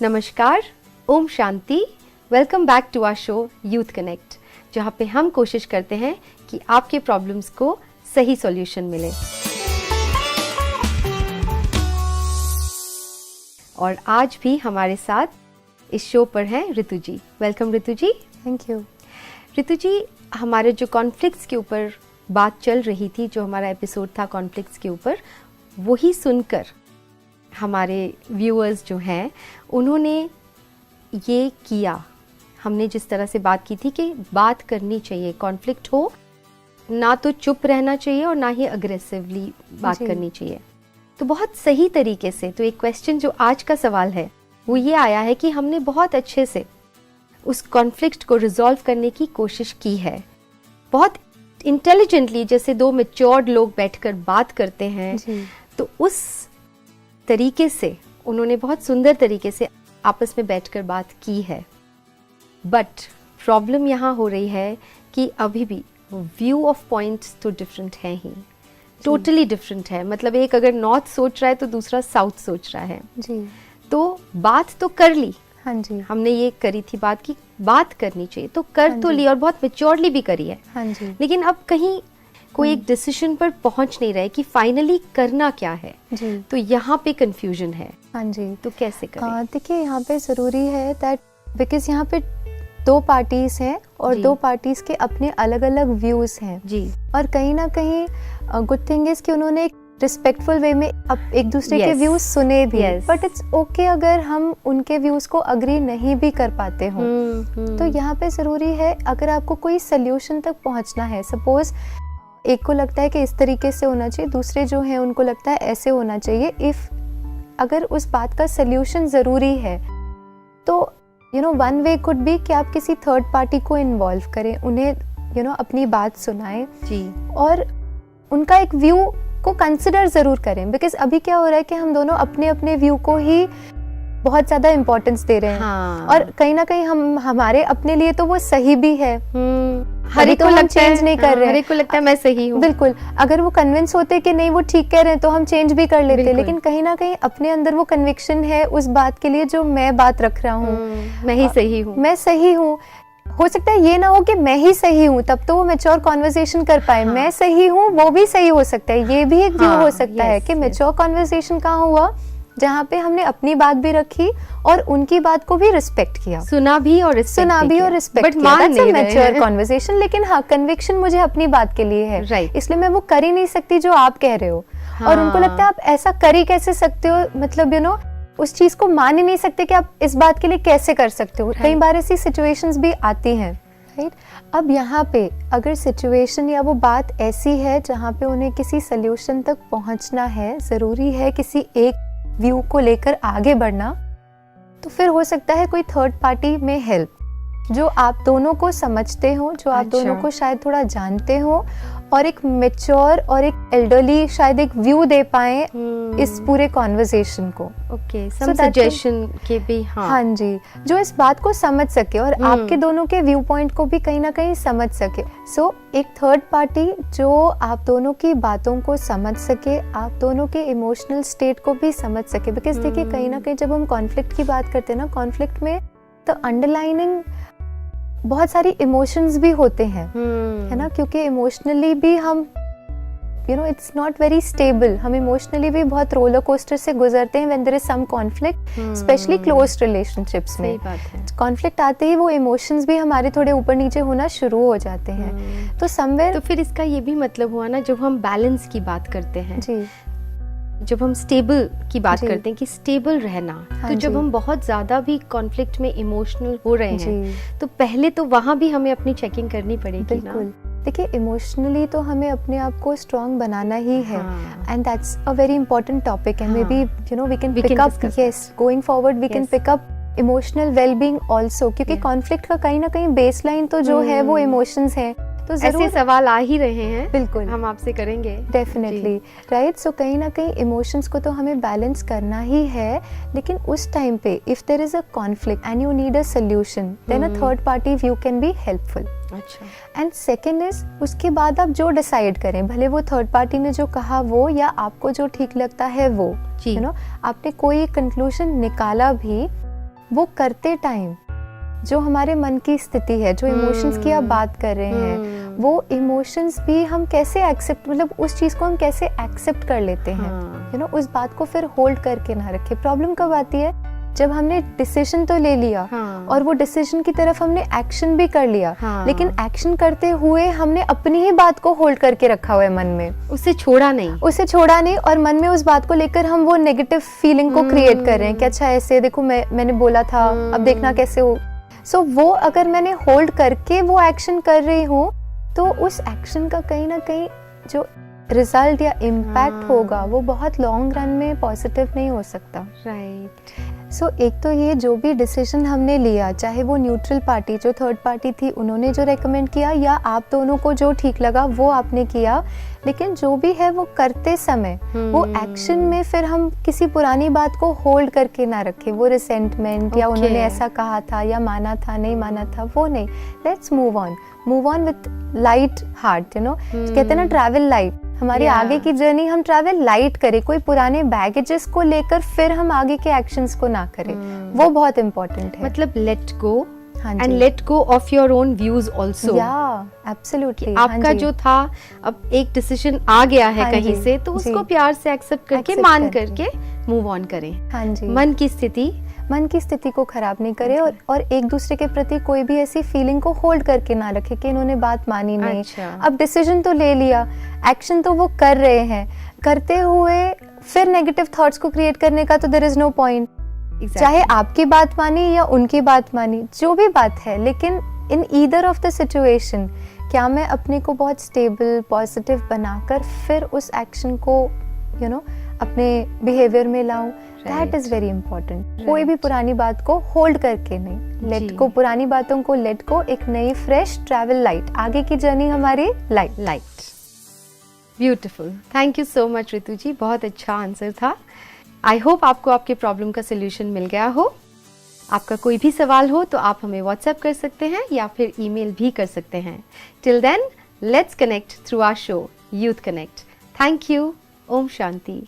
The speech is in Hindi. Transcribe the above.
नमस्कार, ओम शांति। Welcome back to our show youth connect, जहाँ पे हम कोशिश करते हैं कि आपके प्रॉब्लम्स को सही सॉल्यूशन मिले। और आज भी हमारे साथ इस शो पर हैं Ritu ji. Welcome Ritu ji. Thank you. Ritu ji, हमारे जो कॉन्फ्लिक्ट्स के ऊपर बात चल रही थी, जो हमारा एपिसोड था कॉन्फ्लिक्ट्स के ऊपर, वही सुनकर हमारे व्यूअर्स जो हैं उन्होंने ये किया। हमने जिस तरह से बात की थी कि बात करनी चाहिए, कॉन्फ्लिक्ट हो ना तो चुप रहना चाहिए और ना ही अग्रेसिवली बात करनी चाहिए। तो बहुत सही तरीके से, तो एक क्वेश्चन जो आज का सवाल है वो ये आया है कि हमने बहुत अच्छे से उस कॉन्फ्लिक्ट को रिजॉल्व करने की कोशिश की है, बहुत इंटेलिजेंटली, जैसे दो मैच्योर्ड लोग बैठकर बात करते हैं। तो उस तरीके से उन्होंने बहुत सुंदर तरीके से आपस में बैठकर बात की है। बट प्रॉब्लम यहाँ हो रही है कि अभी भी व्यू ऑफ पॉइंट्स तो डिफरेंट है ही, टोटली डिफरेंट है। मतलब एक अगर नॉर्थ सोच रहा है तो दूसरा साउथ सोच रहा है जी। तो बात तो कर ली। हाँ जी। हमने ये करी थी बात की बात करनी चाहिए, तो कर तो ली और बहुत मैच्योरली भी करी है। हाँ जी। लेकिन अब कहीं कोई एक डिसीजन पर पहुंच नहीं रहे कि फाइनली करना क्या है जी। तो यहाँ पे कंफ्यूजन है। हाँ जी। तो कैसे करें? देखिए, यहाँ पे ज़रूरी है दैट बिकॉज यहाँ पे दो पार्टीज हैं और दो पार्टीज के अपने अलग अलग व्यूज हैं जी। और कहीं ना कहीं गुड थिंग इज कि उन्होंने एक रिस्पेक्टफुल वे में अब एक दूसरे के व्यूज सुने भी। बट इट्स ओके अगर हम उनके व्यूज को अग्री नहीं भी कर पाते हो। तो यहाँ पे ज़रूरी है, अगर आपको कोई सोल्यूशन तक पहुँचना है, सपोज एक को लगता है कि इस तरीके से होना चाहिए, दूसरे जो हैं उनको लगता है ऐसे होना चाहिए। इफ अगर उस बात का सोल्यूशन ज़रूरी है तो वन वे कुड बी कि आप किसी थर्ड पार्टी को इन्वॉल्व करें, उन्हें अपनी बात सुनाएं जी, और उनका एक व्यू को कंसिडर ज़रूर करें। बिकॉज अभी क्या हो रहा है कि हम दोनों अपने अपने व्यू को ही बहुत ज़्यादा इम्पोर्टेंस दे रहे हैं। हाँ। और कहीं ना कहीं हमारे अपने लिए तो वो सही भी है, हर एक को लगता चेंज नहीं कर रहे, हर एक को लगता है मैं सही हूँ। बिल्कुल, अगर वो कन्विंस होते कि नहीं वो ठीक कह रहे हैं तो हम चेंज भी कर लेते। लेकिन कहीं ना कहीं अपने अंदर वो कन्विक्शन है उस बात के लिए जो मैं बात रख रहा हूँ, मैं ही सही हूँ, मैं सही हूँ। हो सकता है ये ना हो कि मैं ही सही हूँ, तब तो वो मैच्योर कॉन्वर्सेशन कर पाए। हाँ। मैं सही हूँ, वो भी सही हो सकता है, ये भी एक व्यू हो सकता है कि मैच्योर कॉन्वर्सेशन कहाँ हुआ, जहाँ पे हमने अपनी बात भी रखी और उनकी बात को भी रिस्पेक्ट किया, सुना भी और रिस्पेक्ट किया। बट मान नहीं मैच्योर कॉन्वर्सेशन। लेकिन हाँ, कन्विक्शन मुझे अपनी बात के लिए है, इसलिए मैं वो कर ही नहीं सकती जो आप कह रहे हो। हाँ। और उनको लगता है आप ऐसा कर ही कैसे सकते हो, मतलब उस चीज को मान ही नहीं सकते कि आप इस बात के लिए कैसे कर सकते हो। कई बार ऐसी सिचुएशंस भी आती हैं, राइट। अब यहाँ पे अगर सिचुएशन या वो बात ऐसी है जहाँ पे उन्हें किसी सोल्यूशन तक पहुँचना है, ज़रूरी है किसी एक व्यू को लेकर आगे बढ़ना, तो फिर हो सकता है कोई थर्ड पार्टी में हेल्प, जो आप दोनों को समझते हो, जो आप दोनों को शायद थोड़ा जानते हो और एक मैच्योर और एक एल्डरली शायद एक व्यू दे पाए इस पूरे कॉन्वर्सेशन को। ओके, सम सजेशन के भी। हाँ जी, जो इस बात को समझ सके और आपके दोनों के व्यू पॉइंट को भी कहीं ना कहीं समझ सके। सो एक थर्ड पार्टी जो आप दोनों की बातों को समझ सके, आप दोनों के इमोशनल स्टेट को भी समझ सके। बिकॉज देखिए, कहीं ना कहीं जब हम कॉन्फ्लिक्ट की बात करते हैं ना, कॉन्फ्लिक्ट में तो अंडरलाइनिंग बहुत सारी इमोशंस भी होते हैं, है ना, क्योंकि इमोशनली भी हम इट्स नॉट वेरी स्टेबल। हम इमोशनली भी बहुत रोलर कोस्टर से गुजरते हैं when there is some conflict, specially close relationships में। कॉन्फ्लिक्ट आते ही वो इमोशंस भी हमारे थोड़े ऊपर नीचे होना शुरू हो जाते हैं। तो समवेयर, तो फिर इसका ये भी मतलब हुआ ना, जब हम बैलेंस की बात करते हैं जी, जब हम स्टेबल की बात करते हैं कि स्टेबल रहना, तो जब हम बहुत ज़्यादा भी कॉन्फ्लिक्ट में इमोशनल हो रहे हैं तो पहले तो वहाँ भी हमें अपनी चेकिंग करनी पड़ेगी ना। देखिए, इमोशनली तो हमें अपने आप को स्ट्रॉन्ग बनाना ही है, and that's a very important topic है। Maybe we can pick up, yes, going forward we can pick up emotional wellbeing also, क्योंकि कॉन्फ्लिक्ट का कहीं ना कहीं बेसलाइन तो जो है वो इमोशंस है। तो ऐसे सवाल आ ही रहे हैं, बिल्कुल हम आपसे करेंगे डेफिनेटली, राइट। सो कहीं ना कहीं इमोशंस को तो हमें बैलेंस करना ही है, लेकिन उस टाइम पे if there is a conflict and you need a solution, then a third party view can be helpful. अच्छा। एंड सेकेंड इज, उसके बाद आप जो डिसाइड करें, भले वो थर्ड पार्टी ने जो कहा वो या आपको जो ठीक लगता है वो, आपने कोई कंक्लूजन निकाला भी, वो करते टाइम जो हमारे मन की स्थिति है, जो इमोशंस की आप बात कर रहे हैं, वो इमोशंस भी हम कैसे एक्सेप्ट, मतलब उस चीज़ को हम कैसे एक्सेप्ट कर लेते हैं, यू नो, उस बात को फिर होल्ड करके ना रखें। प्रॉब्लम कब आती है? जब हमने डिसीजन तो ले लिया और वो डिसीजन की तरफ हमने एक्शन भी कर लिया, लेकिन एक्शन करते हुए हमने अपनी ही बात को होल्ड करके रखा हुआ है मन में, उसे छोड़ा नहीं और मन में उस बात को लेकर हम वो नेगेटिव फीलिंग को क्रिएट कर रहे हैं कि अच्छा ऐसे देखो मैंने बोला था, अब देखना कैसे हो। सो वो अगर मैंने होल्ड करके वो एक्शन कर रही हूँ तो उस एक्शन का कहीं ना कहीं जो रिजल्ट या इम्पैक्ट होगा वो बहुत लॉन्ग रन में पॉजिटिव नहीं हो सकता। राइट। सो एक तो ये जो भी डिसीजन हमने लिया, चाहे वो न्यूट्रल पार्टी जो थर्ड पार्टी थी उन्होंने जो रेकमेंड किया या आप दोनों को जो ठीक लगा वो आपने किया, लेकिन जो भी है वो करते समय वो एक्शन में फिर हम किसी पुरानी बात को होल्ड करके ना रखें, वो रिसेंटमेंट या उन्होंने ऐसा कहा था या माना था नहीं माना था, वो नहीं। Let's move on with light heart, you know, कहते हैं ना ट्रैवल लाइट, हमारी आगे की जर्नी हम ट्रैवल लाइट करें, कोई पुराने बैगेजेस को लेकर फिर हम आगे के एक्शंस को ना करें, वो बहुत इम्पोर्टेंट है। मतलब let go and let go of your own views also. Absolutely. आपका जो था, अब एक डिसीजन आ गया है कहीं से, तो उसको प्यार से एक्सेप्ट करके मान करके मूव ऑन करें। मन की स्थिति को खराब नहीं करे और एक दूसरे के प्रति कोई भी ऐसी फीलिंग को होल्ड करके ना रखे कि इन्होंने बात मानी नहीं। अब डिसीजन तो ले लिया, एक्शन तो वो कर रहे हैं, करते हुए फिर नेगेटिव थॉट्स को क्रिएट करने का तो देयर इज नो पॉइंट। चाहे आपकी बात मानी या उनकी बात मानी, जो भी बात है, लेकिन in either of the situation क्या मैं अपने को बहुत स्टेबल पॉजिटिव बनाकर फिर उस एक्शन को यू नो अपने बिहेवियर में लाऊं, दैट इज वेरी इंपॉर्टेंट। कोई भी पुरानी बात को होल्ड करके नहीं, लेट को, पुरानी बातों को लेट को, एक नई फ्रेश ट्रैवल लाइट, आगे की जर्नी हमारी light. Beautiful, thank you so much Ritu ji, बहुत अच्छा आंसर था। आई होप आपको आपके प्रॉब्लम का सोल्यूशन मिल गया हो। आपका कोई भी सवाल हो तो आप हमें व्हाट्सएप कर सकते हैं या फिर ईमेल भी कर सकते हैं। Till then, let's connect through our show youth connect. Thank you. ओम शांति।